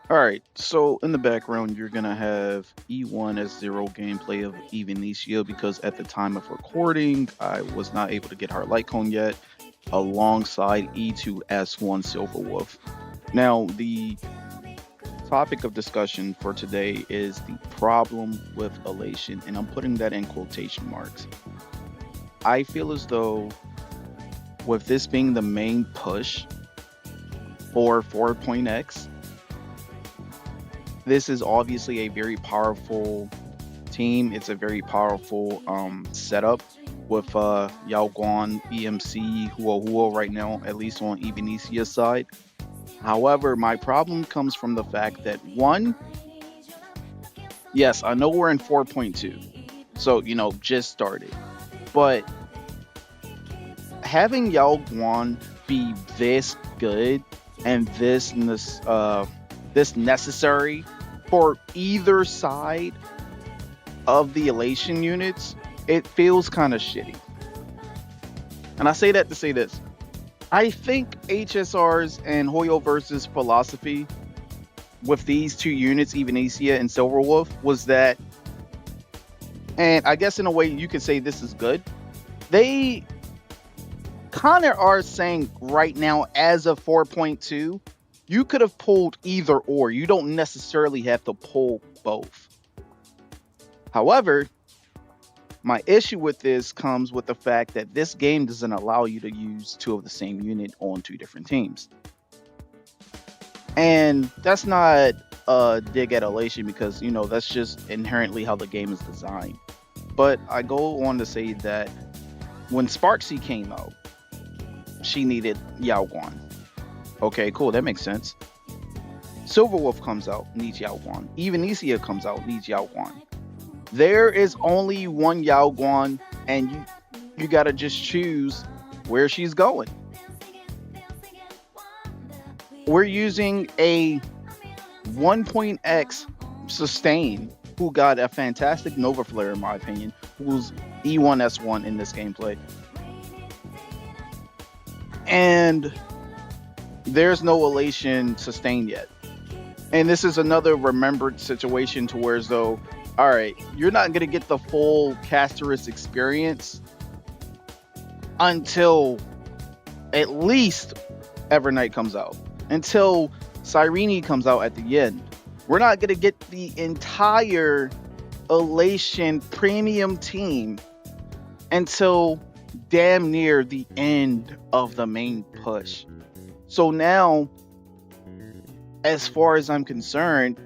All right, so in the background, you're gonna have E1 as zero gameplay of Evenetia because at the time of recording, I was not able to get her light cone yet, alongside E2 S1 Silverwolf. Now, the topic of discussion for today is the problem with elation, and I'm putting that in quotation marks. I feel as though, with this being the main push for 4.x, this is obviously a very powerful team. It's a very powerful setup with Yao Guan, EMC, Huo Huo right now, at least on Evenesia's side. However, my problem comes from the fact that one, yes, I know we're in 4.2, so just started, but having Yao Guan be this good and this necessary for either side of the elation units, it feels kind of shitty. And I say that to say this. I think HSR's and Hoyo versus philosophy with these two units, Evenesia and Silverwolf, was that, and I guess in a way you could say this is good. They kind of are saying right now, as of 4.2, you could have pulled either or. You don't necessarily have to pull both. However, my issue with this comes with the fact that this game doesn't allow you to use two of the same unit on two different teams. And that's not a dig at Elation because, that's just inherently how the game is designed. But I go on to say that when Sparksy came out, she needed Yao Guan. Okay, cool, that makes sense. Silverwolf comes out, needs Yao Guan. Evenesia comes out, needs Yao Guan. There is only one Yao Guan, and you gotta just choose where she's going. We're using a 1.x sustain who got a fantastic Nova Flare in my opinion, who's E1S1 in this gameplay. And there's no elation sustain yet. And this is another remembered situation to where as though, all right, you're not going to get the full Casterus experience until at least Evernight comes out. Until Cyrene comes out at the end. We're not going to get the entire Elation premium team until damn near the end of the main push. So now, as far as I'm concerned,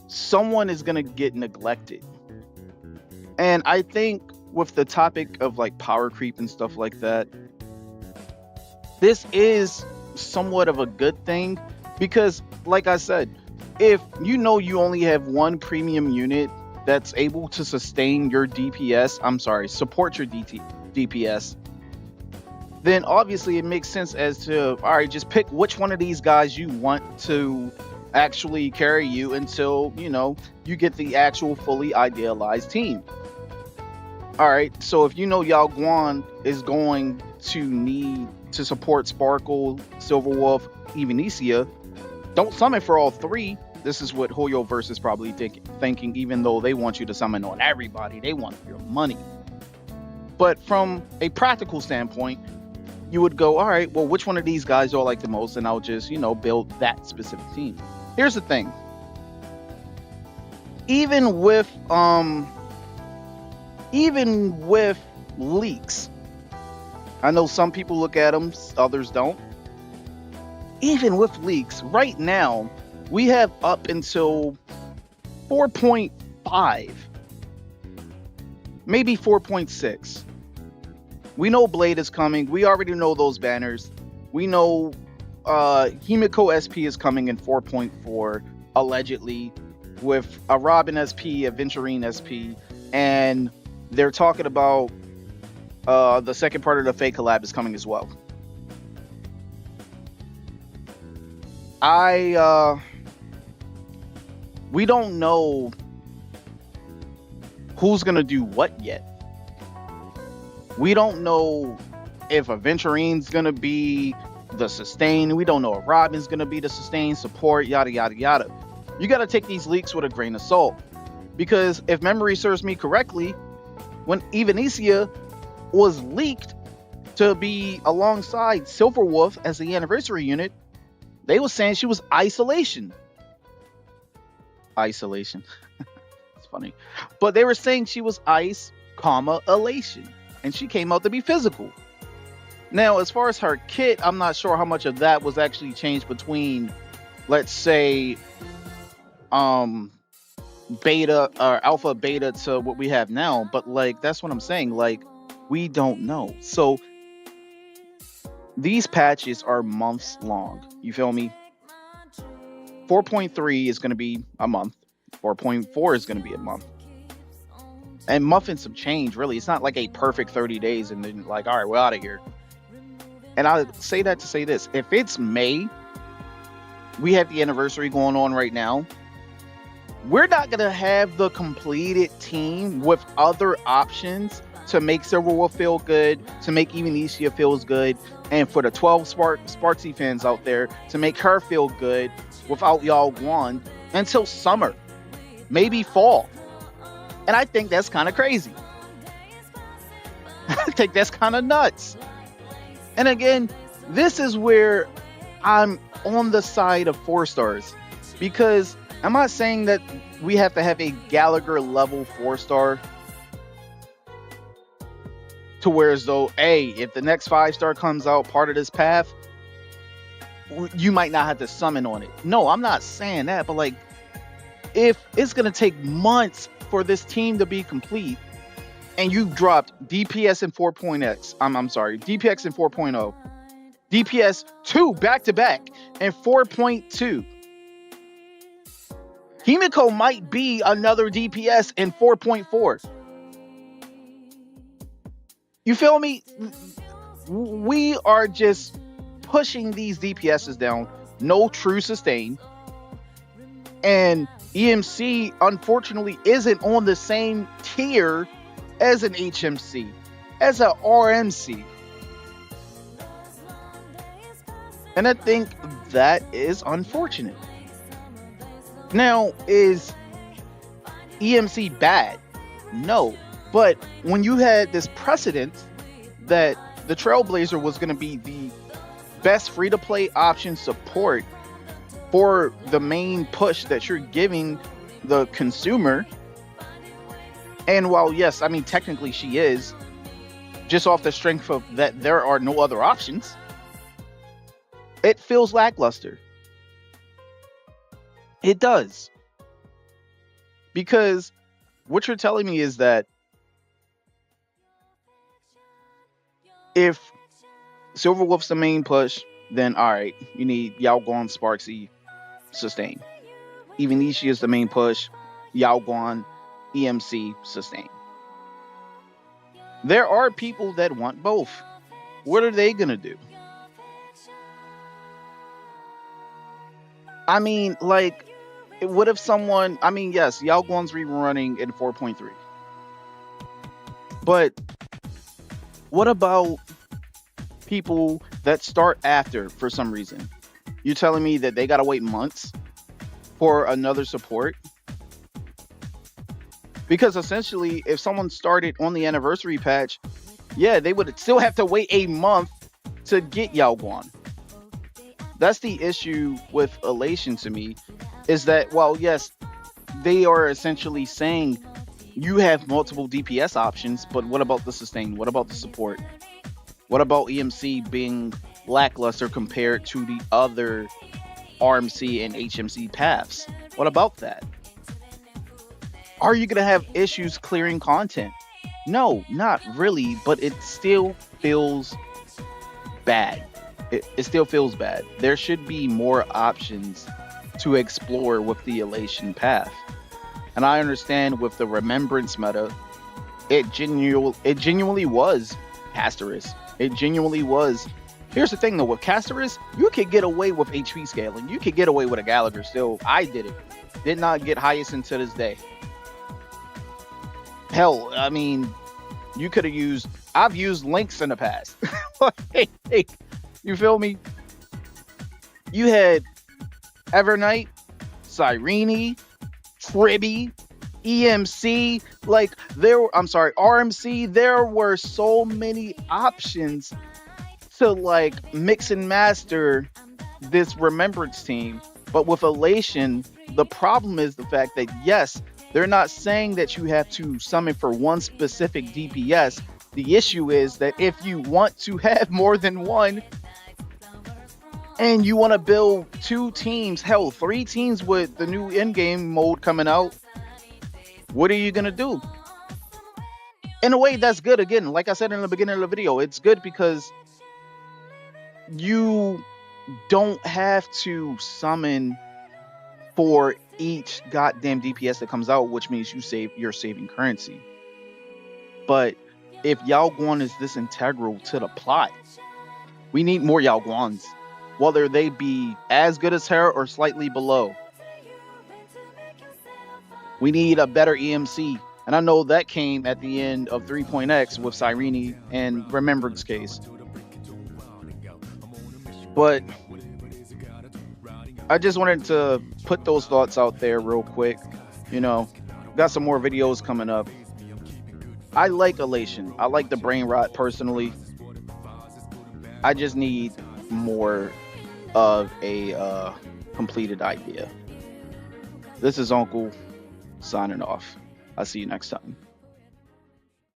someone is going to get neglected. And I think with the topic of like power creep and stuff like that, this is somewhat of a good thing because, like I said, if you only have one premium unit that's able to sustain your DPS, support your DPS, then obviously it makes sense as to, all right, just pick which one of these guys you want to actually carry you until, you get the actual fully idealized team. All right, so if Yao Guan is going to need to support Sparkle, Silverwolf, Evenesia, don't summon for all three. This is what Hoyo Verse is probably thinking, even though they want you to summon on everybody. They want your money. But from a practical standpoint, you would go, all right, well, which one of these guys do I like the most? And I'll just, build that specific team. Here's the thing. Even with leaks, I know some people look at them, others don't. Even with leaks, right now, we have up until 4.5, maybe 4.6. We know Blade is coming. We already know those banners. We know Himiko SP is coming in 4.4, allegedly, with a Robin SP, a Venturine SP, and they're talking about the second part of the Fake collab is coming as well. We don't know who's gonna do what yet. We don't know if Aventurine's gonna be the sustain. We don't know if Robin's going to be the sustain support, yada, yada, yada. You got to take these leaks with a grain of salt. Because if memory serves me correctly, when Evanesia was leaked to be alongside Silverwolf as the anniversary unit, they were saying she was Isolation. Isolation. It's funny. But they were saying she was Ice, Elation. And she came out to be physical. Now, as far as her kit, I'm not sure how much of that was actually changed between, let's say, beta or alpha beta to what we have now. But like, that's what I'm saying. Like, we don't know. So these patches are months long. You feel me? 4.3 is going to be a month. 4.4 is going to be a month. And muffin some change, really. It's not like a perfect 30 days and then like, all right, we're out of here. And I say that to say this. If it's May, we have the anniversary going on right now. We're not going to have the completed team with other options to make Silverwolf feel good, to make Evanesia feels good, and for the 12 Sparksy fans out there to make her feel good without Yao Guan until summer, maybe fall. And I think that's kind of crazy. I think that's kind of nuts. And again, this is where I'm on the side of 4 stars, because I'm not saying that we have to have a Gallagher level 4-star to where as though, hey, if the next 5-star comes out part of this path, you might not have to summon on it. No, I'm not saying that, but like, if it's going to take months for this team to be complete, and you dropped DPS and 4.x, I'm sorry, DPX and 4.0, DPS 2 back-to-back, and 4.2. Himiko might be another DPS in 4.4. You feel me? We are just pushing these DPSs down. No true sustain. And EMC, unfortunately, isn't on the same tier as an HMC, as a RMC. And I think that is unfortunate. Now, is EMC bad? No. But when you had this precedent that the Trailblazer was going to be the best free-to-play option support for the main push that you're giving the consumer, and while, yes, I mean, technically she is, just off the strength of that there are no other options, it feels lackluster. It does. Because what you're telling me is that if Silverwolf's the main push, then alright, you need Yao Guan, Sparksy, sustain. Evanesia is the main push, Yao Guan, EMC, sustain. There are people that want both. What are they gonna do? I mean, like, what if someone, I mean, yes, Yao Guan's rerunning in 4.3. But what about people that start after for some reason? You're telling me that they gotta wait months for another support? Because essentially, if someone started on the anniversary patch, yeah, they would still have to wait a month to get Yao Guan. That's the issue with Elation to me, is that, while yes, they are essentially saying you have multiple DPS options, but what about the sustain? What about the support? What about EMC being lackluster compared to the other RMC and HMC paths? What about that? Are you going to have issues clearing content? No, not really, but it still feels bad. It still feels bad. There should be more options to explore with the Elation path. And I understand with the Remembrance meta, it genuinely was Casterus. It genuinely was. Here's the thing though, with Casterus, you could get away with HP scaling. You could get away with a Gallagher still. I did it. Did not get highest until this day. Hell, I mean, you could have used, I've used links in the past. You feel me? You had Evernight, Cyrene, Tribby, EMC, like I'm sorry, RMC. There were so many options to like mix and master this Remembrance team. But with Elation, the problem is the fact that yes, they're not saying that you have to summon for one specific DPS. The issue is that if you want to have more than one and you want to build 2 teams, hell, 3 teams with the new in-game mode coming out, what are you going to do? In a way, that's good. Again, like I said in the beginning of the video, it's good because you don't have to summon for each goddamn DPS that comes out, which means you're saving currency. But if Yao Guan is this integral to the plot, we need more Yao Guans, whether they be as good as her or slightly below. We need a better EMC. And I know that came at the end of 3.x with Cyrene and Remembrance case. But I just wanted to put those thoughts out there real quick. You know, got some more videos coming up. I like Elation. I like the brain rot personally. I just need more of a completed idea. This is Uncle signing off. I'll see you next time.